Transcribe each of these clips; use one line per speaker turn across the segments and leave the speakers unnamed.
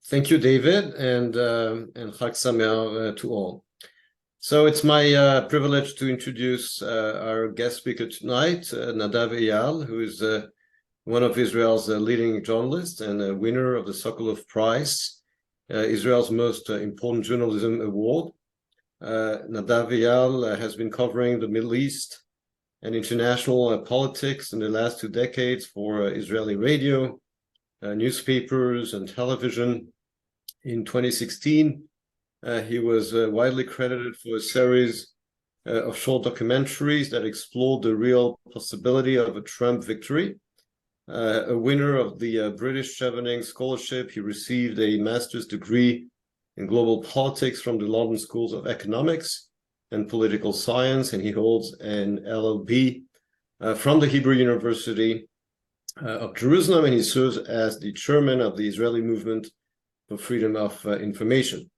Thank you, David, and Chag Sameach to all. So it's my privilege to introduce our guest speaker tonight, Nadav Eyal, who is one of Israel's leading journalists and a winner of the Sokolov Prize, Israel's most important journalism award. Nadav Eyal has been covering the Middle East and international politics in the last 2 decades for Israeli radio, newspapers, and television. In 2016, he was widely credited for a series of short documentaries that explored the real possibility of a Trump victory. A winner of the British Chevening Scholarship, he received a master's degree in global politics from the London Schools of Economics and Political Science, and he holds an LLB from the Hebrew University of Jerusalem, and he serves as the chairman of the Israeli Movement for Freedom of Information.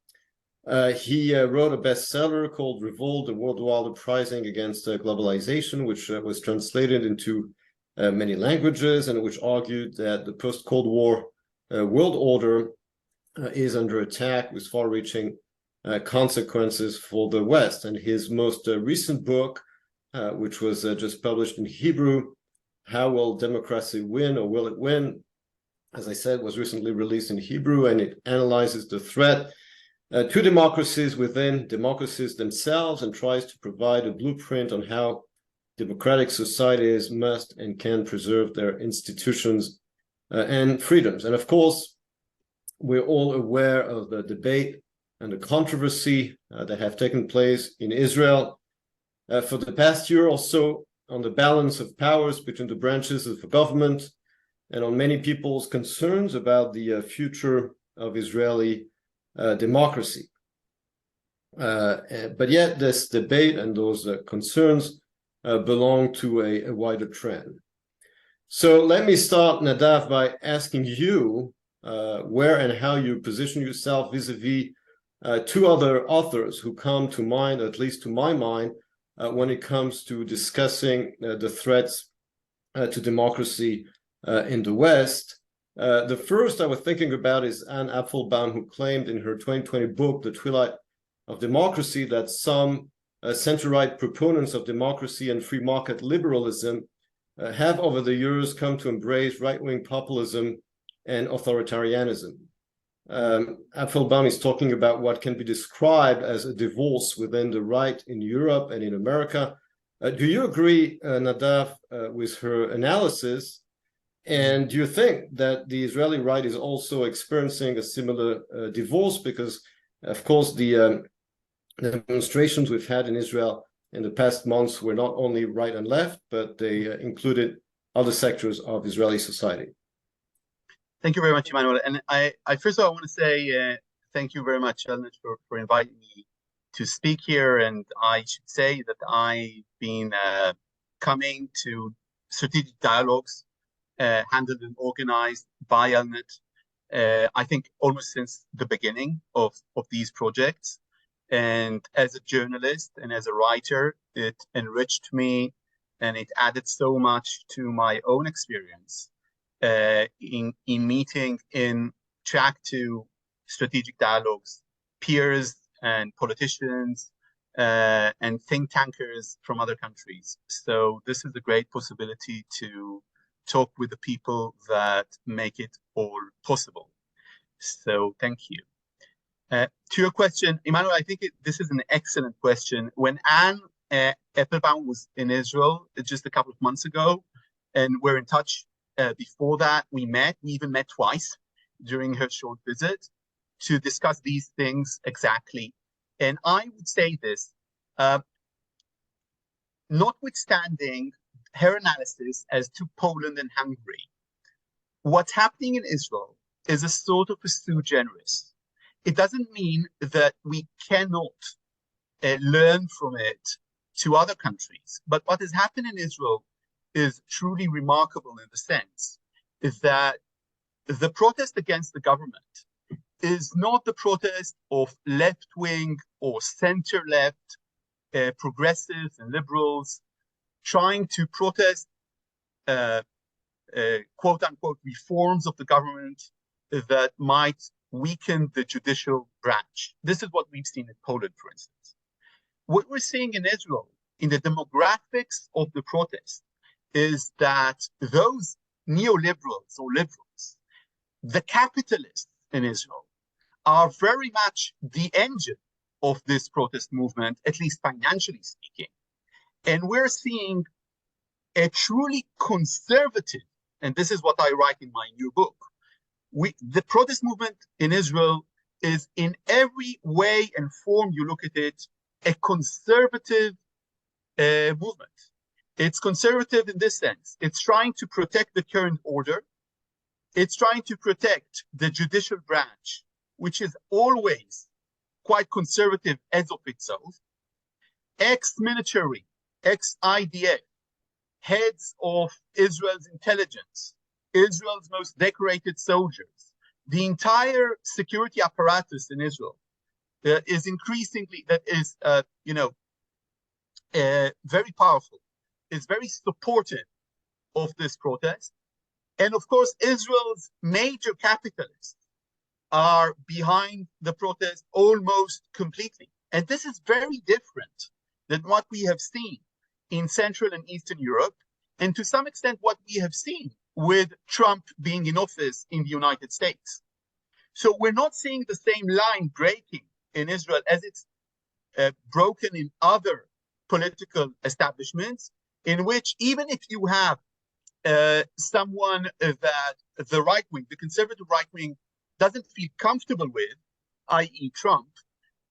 He wrote a bestseller called Revolt, the Worldwide Uprising Against Globalization, which was translated into many languages and which argued that the post-Cold War world order is under attack with far-reaching consequences for the West. And his most recent book, which was just published in Hebrew, How Will Democracy Win, or Will It Win? As I said, was recently released in Hebrew, and it analyzes the threat to democracies within democracies themselves and tries to provide a blueprint on how democratic societies must and can preserve their institutions and freedoms. And of course, we're all aware of the debate and the controversy that have taken place in Israel for the past year or so on the balance of powers between the branches of the government and on many people's concerns about the future of Israeli democracy. But yet this debate and those concerns belong to a wider trend. So let me start, Nadav, by asking you where and how you position yourself vis-a-vis 2 other authors who come to mind, at least to my mind, when it comes to discussing the threats to democracy in the West. The first I was thinking about is Anne Applebaum, who claimed in her 2020 book, The Twilight of Democracy, that some center-right proponents of democracy and free market liberalism have over the years come to embrace right-wing populism and authoritarianism. Applebaum is talking about what can be described as a divorce within the right in Europe and in America. Do you agree, Nadav, with her analysis? And do you think that the Israeli right is also experiencing a similar divorce? Because, of course, the demonstrations we've had in Israel in the past months were not only right and left, but they included other sectors of Israeli society.
Thank you very much, Emmanuel. And I first of all, I want to say thank you very much, FELNET, for inviting me to speak here. And I should say that I've been coming to strategic dialogues handled and organized by FELNET, I think almost since the beginning of these projects. And as a journalist and as a writer, it enriched me and it added so much to my own experience in meeting in track to strategic dialogues, peers and politicians and think tankers from other countries. So this is a great possibility to talk with the people that make it all possible. So thank you. To your question, Emmanuel, I think this is an excellent question. When Anne Applebaum was in Israel just a couple of months ago, and we're in touch before that, we even met twice during her short visit to discuss these things exactly. And I would say this, notwithstanding her analysis as to Poland and Hungary, what's happening in Israel is a sort of a sui generis. It doesn't mean that we cannot learn from it to other countries. But what has happened in Israel is truly remarkable in the sense is that the protest against the government is not the protest of left-wing or center-left progressives and liberals trying to protest quote-unquote reforms of the government that might weaken the judicial branch. This is what we've seen in Poland, for instance. What we're seeing in Israel, in the demographics of the protest, is that those neoliberals or liberals, the capitalists in Israel, are very much the engine of this protest movement, at least financially speaking. And we're seeing a truly conservative, and this is what I write in my new book, the protest movement in Israel is in every way and form you look at it, a conservative movement. It's conservative in this sense. It's trying to protect the current order. It's trying to protect the judicial branch, which is always quite conservative as of itself. Ex-military, ex-IDF, heads of Israel's intelligence, Israel's most decorated soldiers, the entire security apparatus in Israel is increasingly, very powerful, is very supportive of this protest. And of course, Israel's major capitalists are behind the protest almost completely. And this is very different than what we have seen in Central and Eastern Europe, and to some extent what we have seen with Trump being in office in the United States. So we're not seeing the same line breaking in Israel as it's broken in other political establishments, in which even if you have someone that the right wing, the conservative right wing, doesn't feel comfortable with, i.e. Trump,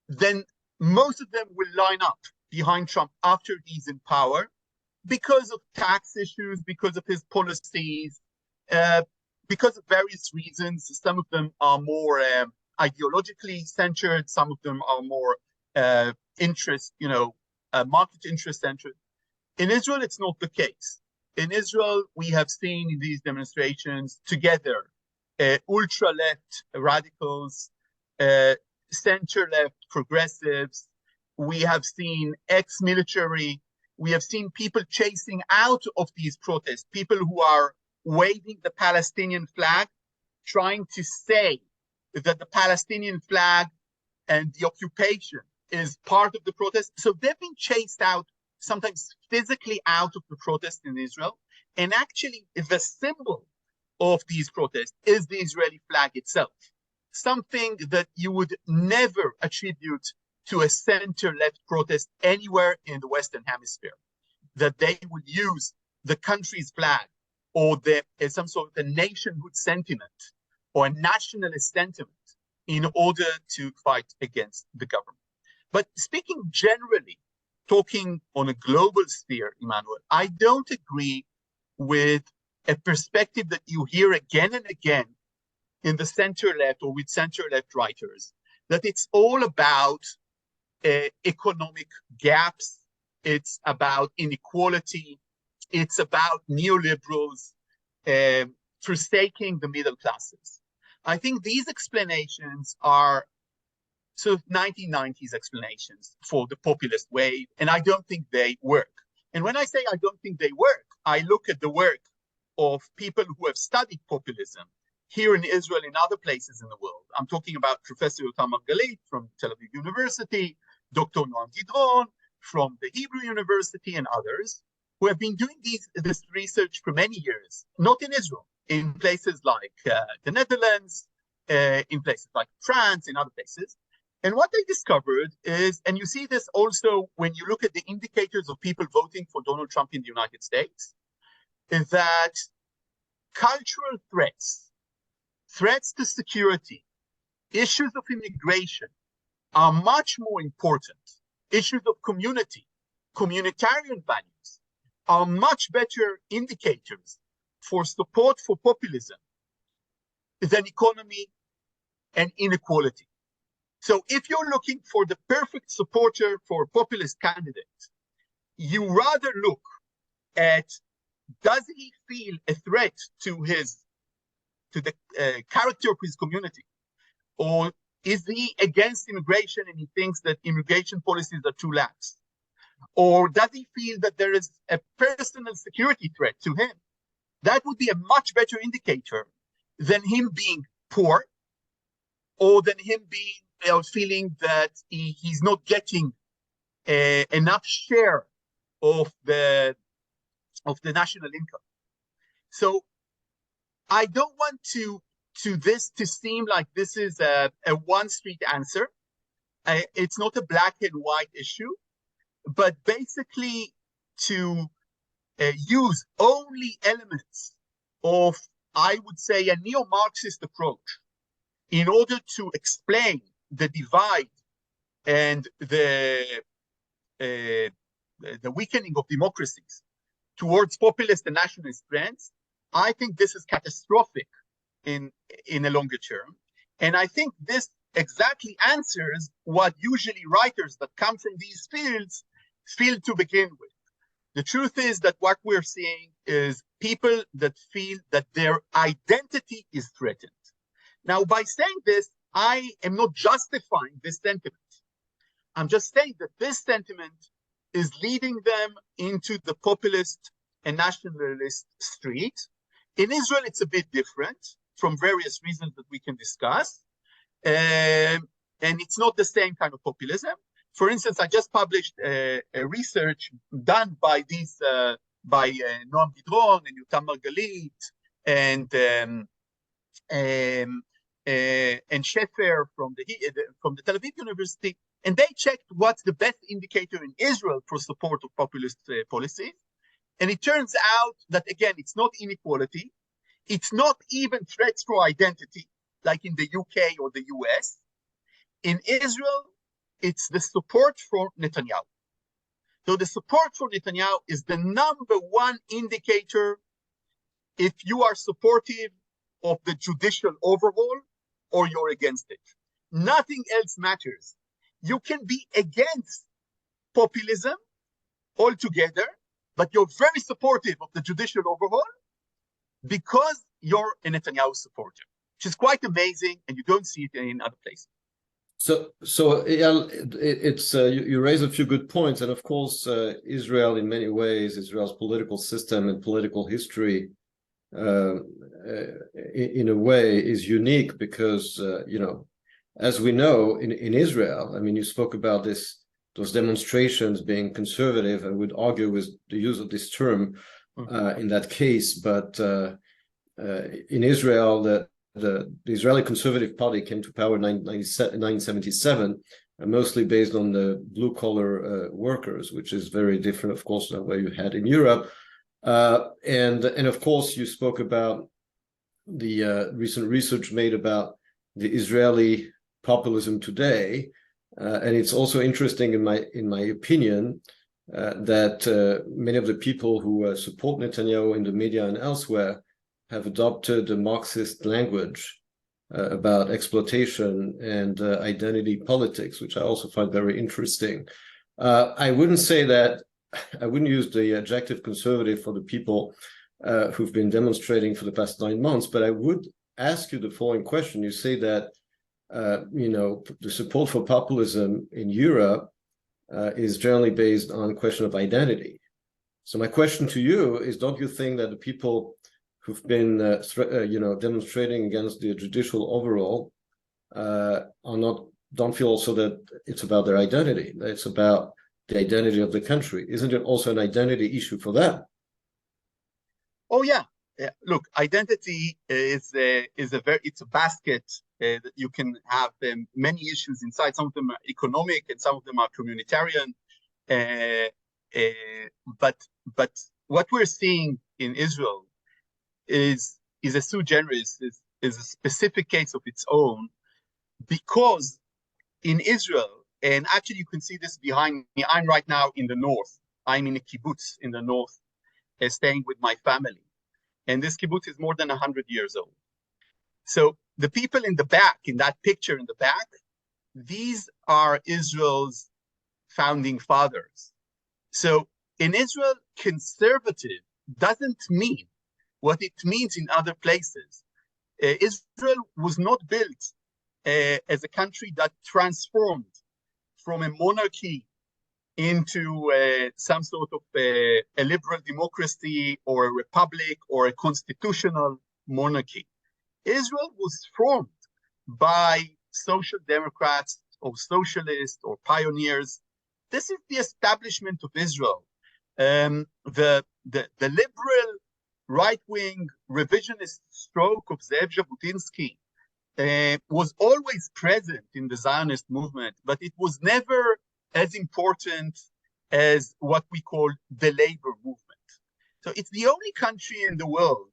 then most of them will line up behind Trump after he's in power because of tax issues, because of his policies, because of various reasons. Some of them are more ideologically centered, some of them are more market interest centered. In Israel, it's not the case. In Israel, we have seen in these demonstrations together ultra-left radicals, center-left progressives. We have seen ex-military. We have seen people chasing out of these protests, people who are waving the Palestinian flag, trying to say that the Palestinian flag and the occupation is part of the protest. So they've been chased out, sometimes physically out of the protest in Israel. And actually, the symbol of these protests is the Israeli flag itself, something that you would never attribute to a center-left protest anywhere in the Western Hemisphere, that they would use the country's flag or some sort of a nationhood sentiment or a nationalist sentiment in order to fight against the government. But speaking generally, talking on a global sphere, Emmanuel, I don't agree with a perspective that you hear again and again in the center-left or with center-left writers, that it's all about economic gaps, it's about inequality, it's about neoliberals forsaking the middle classes. I think these explanations are sort of 1990s explanations for the populist wave, and I don't think they work. And when I say I don't think they work, I look at the work of people who have studied populism here in Israel and other places in the world. I'm talking about Professor Yotam Margalit from Tel Aviv University, Dr. Noam Gidron from the Hebrew University, and others who have been doing this research for many years, not in Israel, in places like the Netherlands, in places like France, in other places. And what they discovered is, and you see this also when you look at the indicators of people voting for Donald Trump in the United States, is that cultural threats to security, issues of immigration are much more important. Issues of communitarian values are much better indicators for support for populism than economy and inequality. So if you're looking for the perfect supporter for a populist candidate, you rather look at, does he feel a threat to the character of his community? Or is he against immigration and he thinks that immigration policies are too lax? Or does he feel that there is a personal security threat to him? That would be a much better indicator than him being poor, or than him being feeling that he's not getting enough share of the national income. So I don't want this to seem like this is a one street answer. It's not a black and white issue, but basically to use only elements of, I would say, a neo-Marxist approach in order to explain the divide and the weakening of democracies towards populist and nationalist trends, I think this is catastrophic in a longer term. And I think this exactly answers what usually writers that come from these fields feel to begin with. The truth is that what we're seeing is people that feel that their identity is threatened. Now, by saying this, I am not justifying this sentiment. I'm just saying that this sentiment is leading them into the populist and nationalist street. In Israel, it's a bit different from various reasons that we can discuss. And it's not the same kind of populism. For instance, I just published a research done by Noam Gidron and Yutam Margalit and Sheffer from the Tel Aviv University, and they checked what's the best indicator in Israel for support of populist policies. And it turns out that, again, it's not inequality. It's not even threats to identity, like in the UK or the US. In Israel, it's the support for Netanyahu. So the support for Netanyahu is the number one indicator if you are supportive of the judicial overhaul or you're against it. Nothing else matters. You can be against populism altogether, but you're very supportive of the judicial overhaul because you're a Netanyahu supporter, which is quite amazing, and you don't see it in other places.
So Eyal, it's you raise a few good points, and of course, Israel, in many ways, Israel's political system and political history, in a way, is unique because as we know, in Israel, I mean, you spoke about those demonstrations being conservative. I would argue with the use of this term in that case, but in Israel, the Israeli Conservative Party came to power in 1977, mostly based on the blue-collar workers, which is very different, of course, than what you had in Europe. And of course, you spoke about the recent research made about the Israeli populism today, and it's also interesting, in my opinion, that many of the people who support Netanyahu in the media and elsewhere have adopted a Marxist language about exploitation and identity politics, which I also find very interesting. I wouldn't say that, I wouldn't use the adjective conservative for the people who've been demonstrating for the past 9 months, but I would ask you the following question. You say that, the support for populism in Europe is generally based on a question of identity. So my question to you is, don't you think that the people who've been demonstrating against the judicial overhaul don't feel also that it's about their identity, that it's about the identity of the country? Isn't it also an identity issue for them?
Oh yeah. Look, identity is it's a basket that you can have many issues inside. Some of them are economic and some of them are communitarian. But what we're seeing in Israel is a sui generis, is a specific case of its own, because in Israel, and actually you can see this behind me, I'm right now in the north. I'm in a kibbutz in the north, staying with my family. And this kibbutz is more than 100 years old. So the people in the back, in that picture in the back, these are Israel's founding fathers. So in Israel, conservative doesn't mean what it means in other places. Israel was not built as a country that transformed from a monarchy into some sort of a liberal democracy or a republic or a constitutional monarchy. Israel was formed by social democrats or socialists or pioneers. This is the establishment of Israel. The liberal right-wing revisionist stroke of Zev Jabotinsky was always present in the Zionist movement, but it was never as important as what we call the labor movement. So it's the only country in the world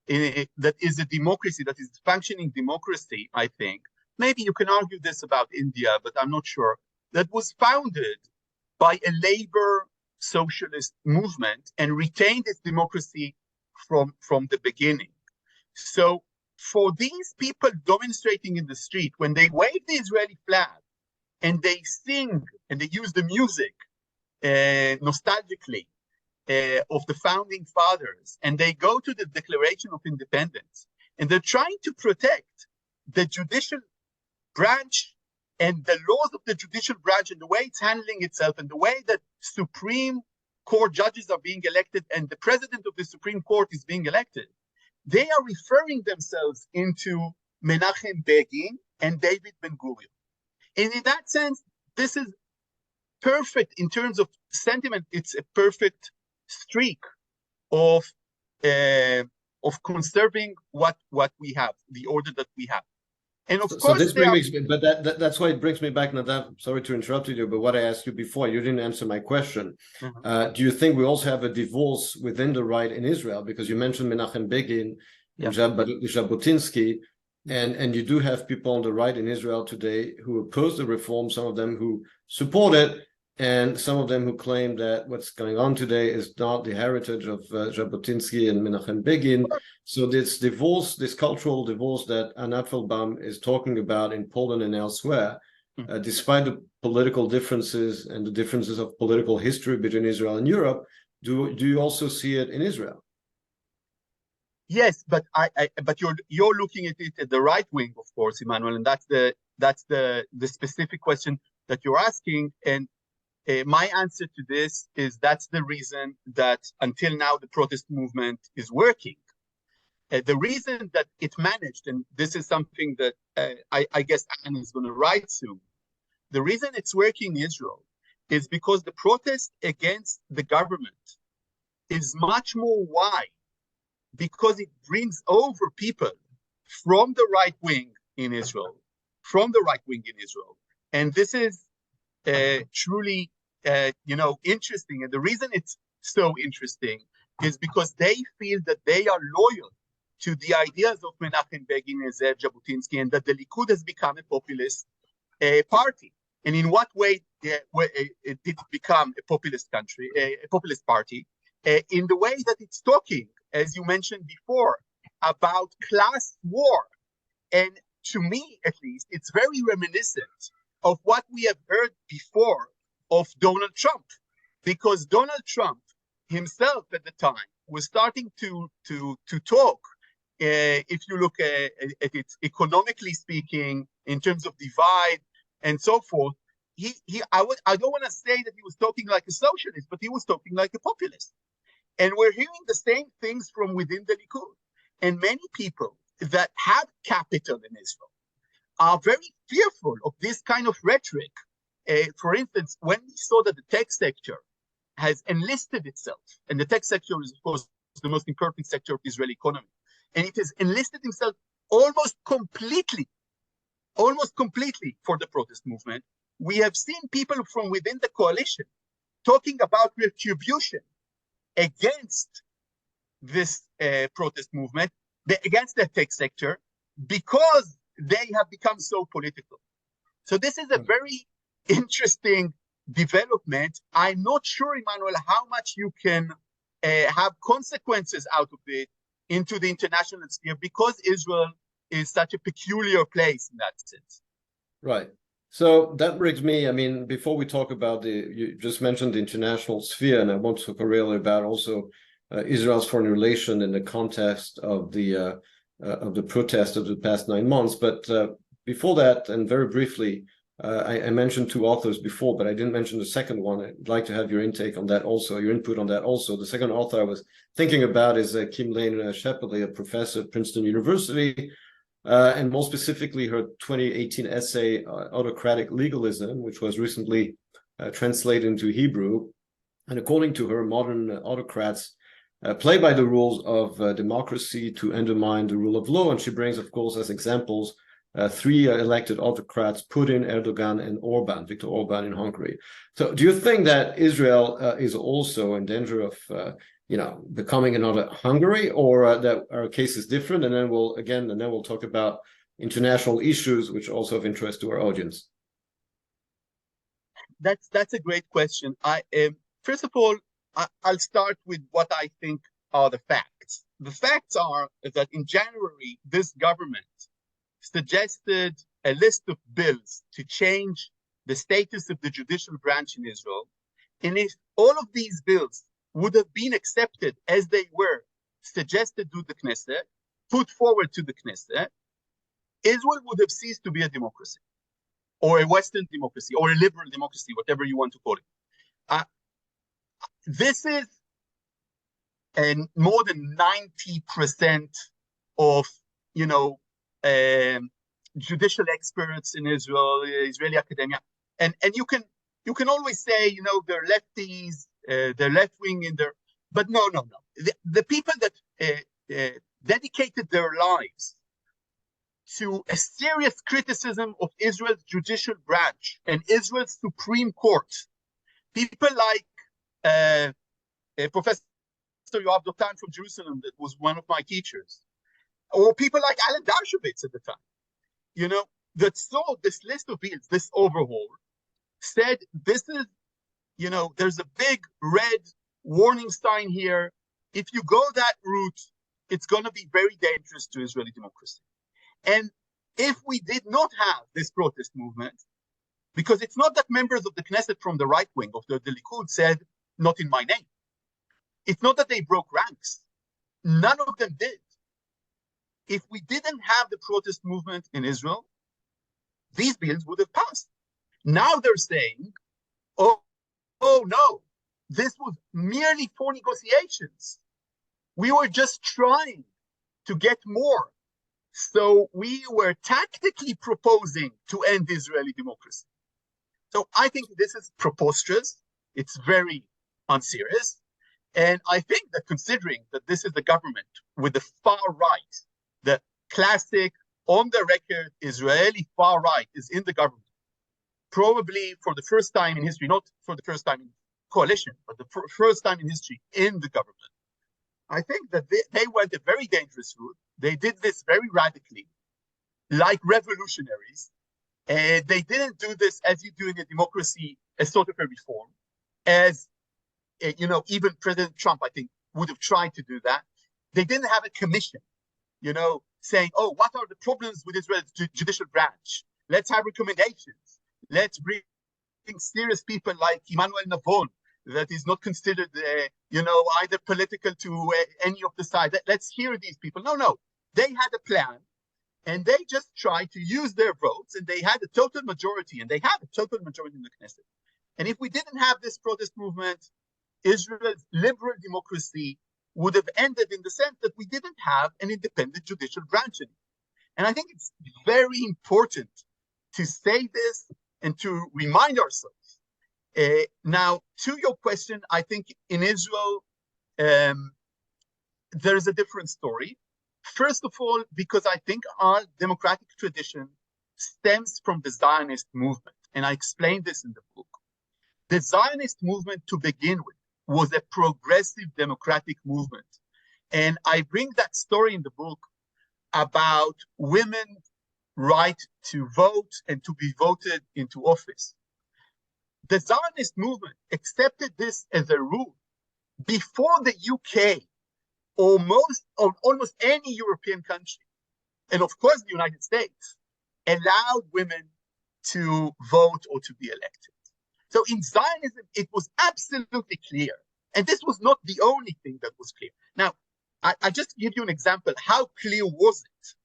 that is a democracy, that is a functioning democracy, I think. Maybe you can argue this about India, but I'm not sure. That was founded by a labor socialist movement and retained its democracy from the beginning. So for these people demonstrating in the street, when they wave the Israeli flag and they sing and they use the music nostalgically of the founding fathers, and they go to the Declaration of Independence, and they're trying to protect the judicial branch and the laws of the judicial branch and the way it's handling itself and the way that Supreme Court judges are being elected and the president of the Supreme Court is being elected, they are referring themselves into Menachem Begin and David Ben-Gurion. And in that sense, this is perfect in terms of sentiment. It's a perfect streak of conserving what we have, the order that we have. And of course,
this brings me, but that's why it brings me back, Nadav. Sorry to interrupt you, but what I asked you before, you didn't answer my question. Do you think we also have a divorce within the right in Israel? Because you mentioned Menachem Begin and Jabotinsky, and you do have people on the right in Israel today who oppose the reform, some of them who support it, and some of them who claim that what's going on today is not the heritage of Jabotinsky and Menachem Begin. So this divorce, this cultural divorce that Anna Applebaum is talking about in Poland and elsewhere, despite the political differences and the differences of political history between Israel and Europe, do you also see it in Israel?
Yes, but but you're looking at it at the right wing, of course, Emmanuel, and that's the specific question that you're asking. And my answer to this is that's the reason that until now the protest movement is working. The reason that it managed, and this is something that I guess Anne is going to write soon, the reason it's working in Israel is because the protest against the government is much more wide, because it brings over people from the right wing in Israel, and this is truly, interesting. And the reason it's so interesting is because they feel that they are loyal to the ideas of Menachem Begin and Zev Jabotinsky, and that the Likud has become a populist party. And in what way it did become a populist country, a populist party? In the way that it's talking, as you mentioned before, about class war. And to me, at least, it's very reminiscent of what we have heard before of Donald Trump, because Donald Trump himself at the time was starting to talk, if you look at it economically speaking, in terms of divide and so forth, I don't want to say that he was talking like a socialist, but he was talking like a populist. And we're hearing the same things from within the Likud. And many people that have capital in Israel are very fearful of this kind of rhetoric. For instance, when we saw that the tech sector has enlisted itself, and the tech sector is, of course, the most important sector of the Israeli economy, and it has enlisted itself almost completely for the protest movement, we have seen people from within the coalition talking about retribution against this protest movement, against the tech sector, because they have become so political. So this is a very interesting development. I'm not sure, Emmanuel, how much you can have consequences out of it into the international sphere, because Israel is such a peculiar place in that sense.
Right. So that brings me, I mean, before we talk about you just mentioned the international sphere, and I want to talk really about also Israel's foreign relation in the context of the protest of the past 9 months. But before that, and very briefly, I mentioned two authors before, but I didn't mention the second one. I'd like to have your intake on that also, your input on that also. The second author I was thinking about is Kim Lane Shepley, a professor at Princeton University, and more specifically her 2018 essay, Autocratic Legalism, which was recently translated into Hebrew. And according to her, modern autocrats play by the rules of democracy to undermine the rule of law. And she brings, of course, as examples, three elected autocrats, Putin, Erdogan, and Orban, Viktor Orban in Hungary. So do you think that Israel is also in danger of becoming another Hungary, or that our case is different? And then we'll talk about international issues, which also of interest to our audience.
That's a great question. First of all, I'll start with what I think are the facts. The facts are that in January, this government suggested a list of bills to change the status of the judicial branch in Israel. And if all of these bills would have been accepted as they were suggested to the Knesset, put forward to the Knesset, Israel would have ceased to be a democracy, or a Western democracy, or a liberal democracy, whatever you want to call it. This is more than 90% of, judicial experts in Israel, Israeli academia, and you can always say, they're lefties, they're left wing but no. The people that dedicated their lives to a serious criticism of Israel's judicial branch and Israel's Supreme Court, people like Professor Yoav Dotan from Jerusalem, that was one of my teachers, or people like Alan Dershowitz at the time, that saw this list of bills, this overhaul, said this is, there's a big red warning sign here. If you go that route, it's going to be very dangerous to Israeli democracy. And if we did not have this protest movement, because it's not that members of the Knesset from the right wing of the Likud said, not in my name. It's not that they broke ranks. None of them did. If we didn't have the protest movement in Israel, these bills would have passed. Now they're saying, oh no, this was merely for negotiations. We were just trying to get more. So we were tactically proposing to end Israeli democracy. So I think this is preposterous. It's very unserious. And I think that considering that this is the government with the far right, the classic on the record Israeli far right is in the government, probably for the first time in history, not for the first time in coalition, but the first time in history in the government. I think that they went a very dangerous route. They did this very radically, like revolutionaries. They didn't do this as you do in a democracy, as sort of a reform, as even President Trump, I think, would have tried to do that. They didn't have a commission, saying, oh, what are the problems with Israel's judicial branch? Let's have recommendations. Let's bring serious people like Emmanuel Navon, that is not considered, either political to any of the sides. Let's hear these people. No. They had a plan, and they just tried to use their votes, and they had a total majority, and they have a total majority in the Knesset. And if we didn't have this protest movement, Israel's liberal democracy would have ended in the sense that we didn't have an independent judicial branch anymore. And I think it's very important to say this and to remind ourselves. Now, to your question, I think in Israel, there is a different story. First of all, because I think our democratic tradition stems from the Zionist movement. And I explained this in the book. The Zionist movement, to begin with, was a progressive democratic movement. And I bring that story in the book about women's right to vote and to be voted into office. The Zionist movement accepted this as a rule before the UK or almost any European country, and of course the United States, allowed women to vote or to be elected. So in Zionism, it was absolutely clear. And this was not the only thing that was clear. Now, I just give you an example. How clear was it?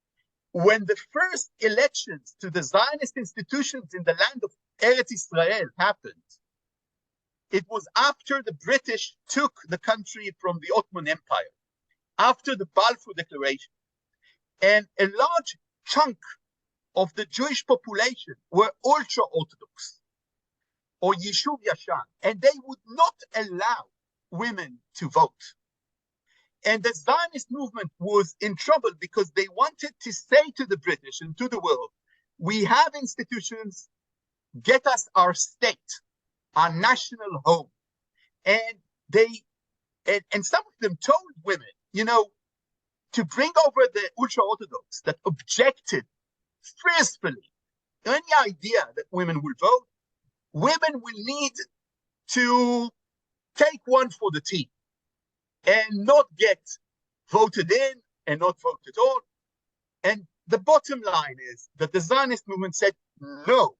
When the first elections to the Zionist institutions in the land of Eretz Israel happened, it was after the British took the country from the Ottoman Empire, after the Balfour Declaration. And a large chunk of the Jewish population were ultra-Orthodox or Yishuv Yashan, and they would not allow women to vote. And the Zionist movement was in trouble because they wanted to say to the British and to the world, we have institutions, get us our state, our national home. And and some of them told women, to bring over the ultra-Orthodox that objected forcefully to any idea that women will vote, women will need to take one for the team and not get voted in and not vote at all. And the bottom line is that the Zionist movement said, no,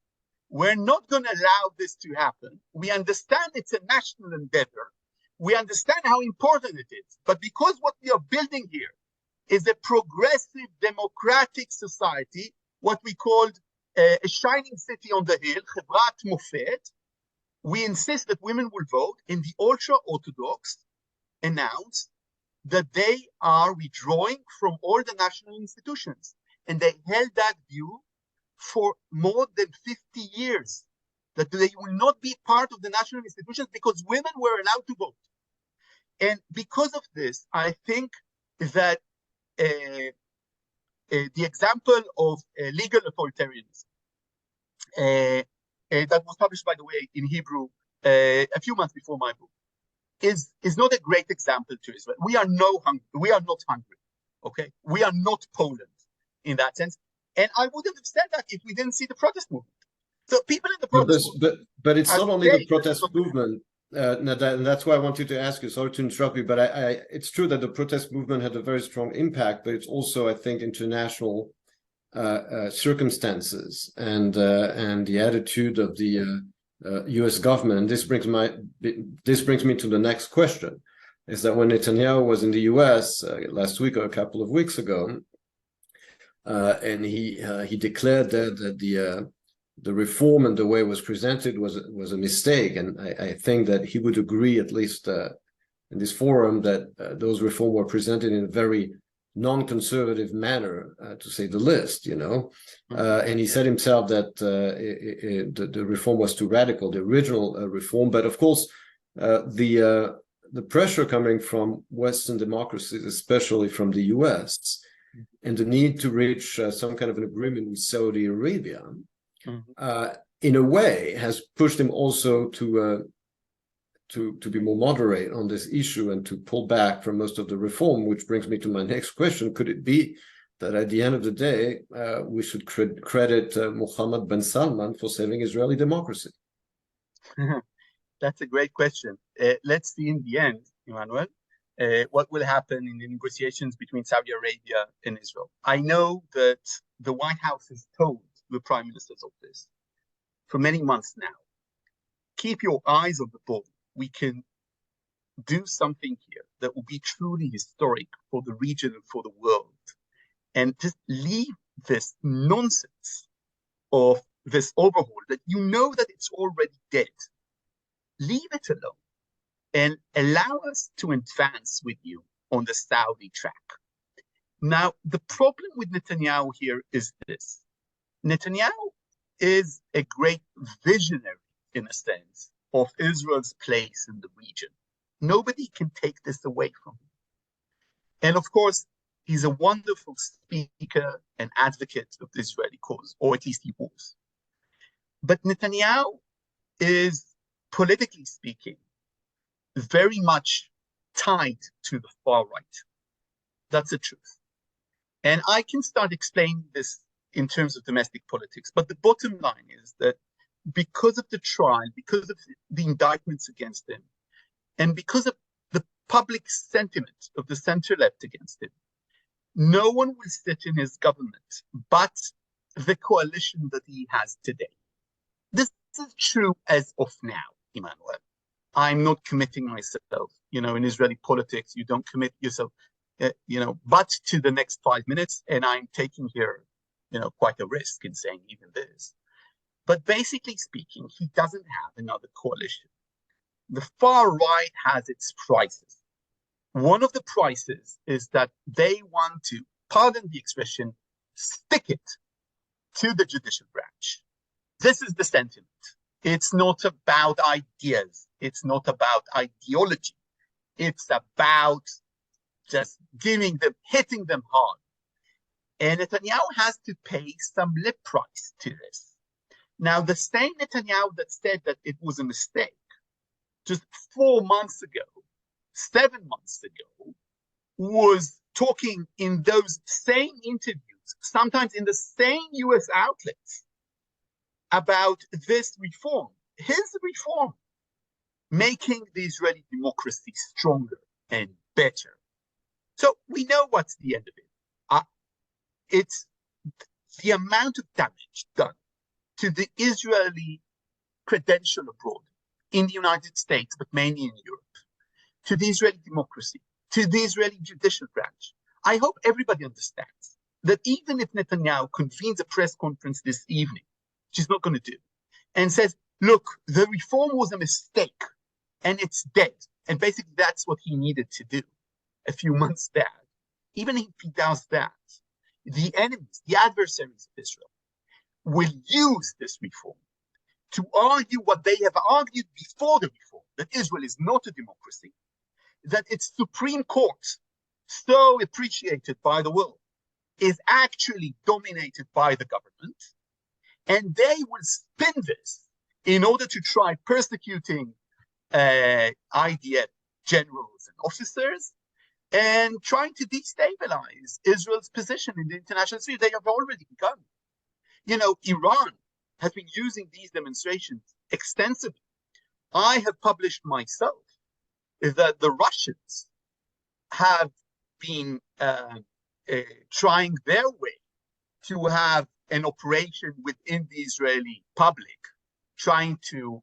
we're not going to allow this to happen. We understand it's a national endeavor. We understand how important it is. But because what we are building here is a progressive democratic society, what we called a shining city on the hill, Chevrat Mofet, we insist that women will vote, and the ultra-Orthodox announced that they are withdrawing from all the national institutions. And they held that view for more than 50 years, that they will not be part of the national institutions because women were allowed to vote. And because of this, I think that the example of legal authoritarianism that was published, by the way, in Hebrew a few months before my book, is not a great example to Israel. We are not Hungary, okay? We are not Poland in that sense. And I wouldn't have said that if we didn't see the protest movement. So people in the protest movement,
but it's not only the protest movement, Nadav, and that's why I wanted to ask you, sorry to interrupt you, but it's true that the protest movement had a very strong impact, but it's also, I think, international circumstances and the attitude of the U.S. government. And this brings me to the next question: is that when Netanyahu was in the U.S. Last week or a couple of weeks ago, and he declared that the reform and the way it was presented was a mistake, and I think that he would agree, at least in this forum, that those reforms were presented in a very non-conservative manner, to say the least, and he said himself that the reform was too radical, the original reform. But of course, the pressure coming from Western democracies, especially from the US, and the need to reach some kind of an agreement with Saudi Arabia, in a way, has pushed him also to be more moderate on this issue and to pull back from most of the reform, which brings me to my next question. Could it be that at the end of the day, we should credit Mohammed bin Salman for saving Israeli democracy?
That's a great question. Let's see in the end, Emmanuel, what will happen in the negotiations between Saudi Arabia and Israel. I know that the White House has told the prime ministers of this for many months now. Keep your eyes on the ball. We can do something here that will be truly historic for the region and for the world. And just leave this nonsense of this overhaul that that it's already dead. Leave it alone and allow us to advance with you on the Saudi track. Now, the problem with Netanyahu here is this. Netanyahu is a great visionary, in a sense, of Israel's place in the region. Nobody can take this away from him. And of course, he's a wonderful speaker and advocate of the Israeli cause, or at least he was. But Netanyahu is, politically speaking, very much tied to the far right. That's the truth. And I can start explaining this in terms of domestic politics. But the bottom line is that because of the trial, because of the indictments against him, and because of the public sentiment of the center-left against him, no one will sit in his government but the coalition that he has today. This is true as of now, Emmanuel. I'm not committing myself. In Israeli politics, you don't commit yourself, but to the next 5 minutes, and I'm taking here, quite a risk in saying even this. But basically speaking, he doesn't have another coalition. The far right has its prices. One of the prices is that they want to, pardon the expression, stick it to the judicial branch. This is the sentiment. It's not about ideas. It's not about ideology. It's about just hitting them hard. And Netanyahu has to pay some lip price to this. Now, the same Netanyahu that said that it was a mistake just 4 months ago, 7 months ago, was talking in those same interviews, sometimes in the same US outlets, about this reform, his reform, making the Israeli democracy stronger and better. So we know what's the end of it. It's the amount of damage done to the Israeli credential abroad, in the United States, but mainly in Europe, to the Israeli democracy, to the Israeli judicial branch. I hope everybody understands that even if Netanyahu convenes a press conference this evening, which he's not going to do, and says, look, the reform was a mistake and it's dead. And basically that's what he needed to do a few months back. Even if he does that, the enemies, the adversaries of Israel, will use this reform to argue what they have argued before the reform, that Israel is not a democracy, that its Supreme Court, so appreciated by the world, is actually dominated by the government, and they will spin this in order to try persecuting IDF generals and officers and trying to destabilize Israel's position in the international sphere. They have already begun. You know, Iran has been using these demonstrations extensively. I have published myself that the Russians have been trying their way to have an operation within the Israeli public, trying to,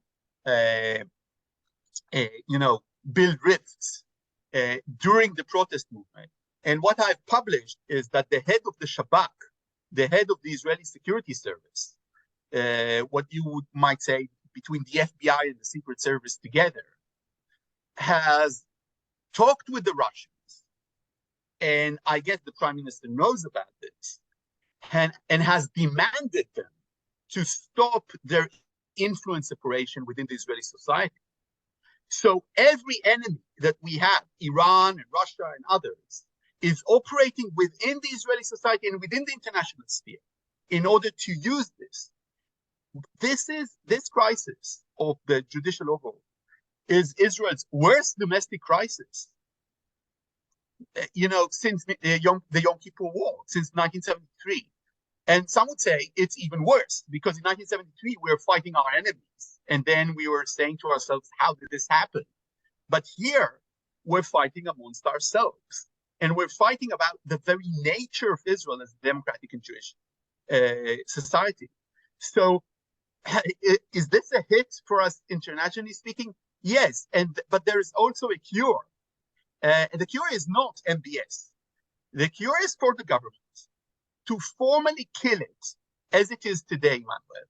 build rifts during the protest movement. And what I've published is that the head of the Shabak, the head of the Israeli Security Service, what you might say between the FBI and the Secret Service together, has talked with the Russians, and I guess the Prime Minister knows about this, and has demanded them to stop their influence operation within the Israeli society. So every enemy that we have, Iran and Russia and others, is operating within the Israeli society and within the international sphere in order to use this. This crisis of the judicial overhaul is Israel's worst domestic crisis, since the Yom Kippur War, since 1973. And some would say it's even worse, because in 1973, we were fighting our enemies. And then we were saying to ourselves, how did this happen? But here, we're fighting amongst ourselves. And we're fighting about the very nature of Israel as a democratic and Jewish society. So is this a hit for us internationally speaking? Yes, but there is also a cure. And the cure is not MBS. The cure is for the government to formally kill it as it is today, Manuel,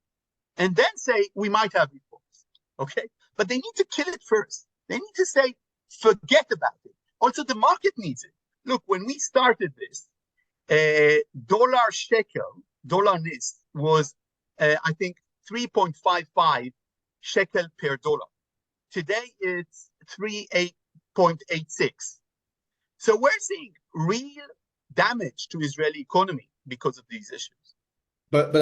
and then say we might have reforms, okay? But they need to kill it first. They need to say, forget about it. Also, the market needs it. Look, when we started this, dollar NIS was, I think, 3.55 shekel per dollar. Today, it's 3.86. So we're seeing real damage to Israeli economy because of these issues.
But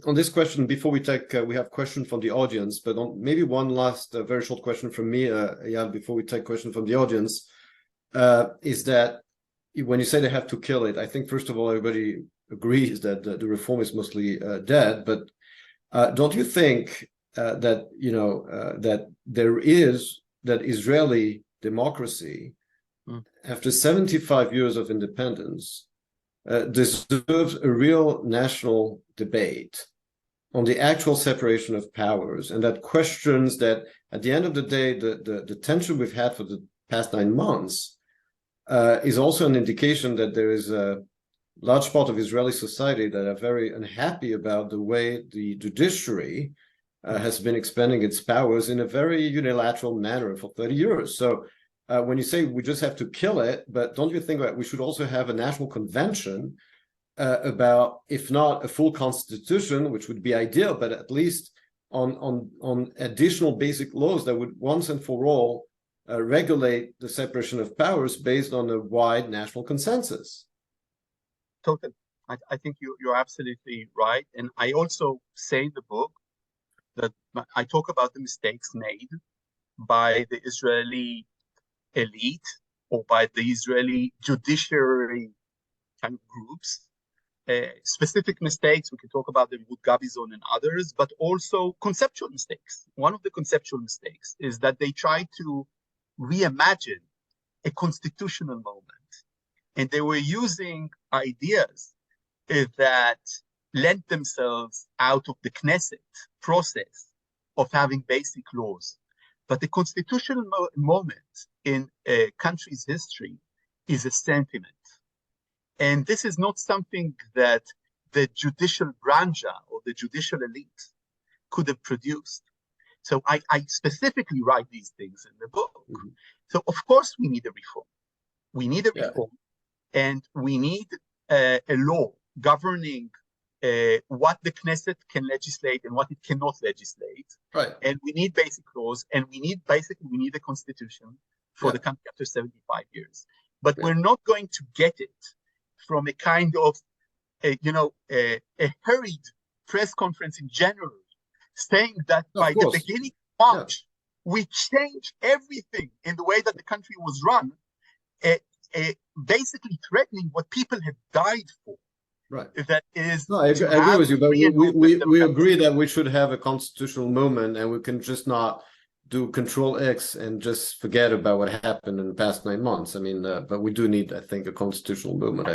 on this question, before we take, we have questions from the audience, but maybe one last very short question from me, Eyal, before we take questions from the audience, is that when you say they have to kill it, I think, first of all, everybody agrees that the reform is mostly dead, but don't you think that that Israeli democracy, after 75 years of independence, deserves a real national debate on the actual separation of powers, and that questions that at the end of the day, the tension we've had for the past 9 months is also an indication that there is a large part of Israeli society that are very unhappy about the way the judiciary has been expanding its powers in a very unilateral manner for 30 years. So when you say we just have to kill it, but don't you think that we should also have a national convention about, if not a full constitution, which would be ideal, but at least on additional basic laws that would once and for all regulate the separation of powers based on a wide national consensus.
Totally. I think you're absolutely right. And I also say in the book that I talk about the mistakes made by the Israeli elite or by the Israeli judiciary kind of groups. Specific mistakes, we can talk about them with Gabizon and others, but also conceptual mistakes. One of the conceptual mistakes is that they try to reimagine a constitutional moment. And they were using ideas that lent themselves out of the Knesset process of having basic laws. But the constitutional moment in a country's history is a sentiment. And this is not something that the judicial branch or the judicial elite could have produced. So I specifically write these things in the book. Mm-hmm. So of course we need a reform. We need a reform, and we need a law governing what the Knesset can legislate and what it cannot legislate.
Right.
And we need basic laws, and we need a constitution for the country after 75 years. But we're not going to get it from a kind of, a hurried press conference in January, saying that by the beginning of March, we changed everything in the way that the country was run, basically threatening what people have died for.
Right.
That is.
No, I agree with you, but we agree that we should have a constitutional moment, and we can just not do Control X and just forget about what happened in the past 9 months. I mean, but we do need, I think, a constitutional movement.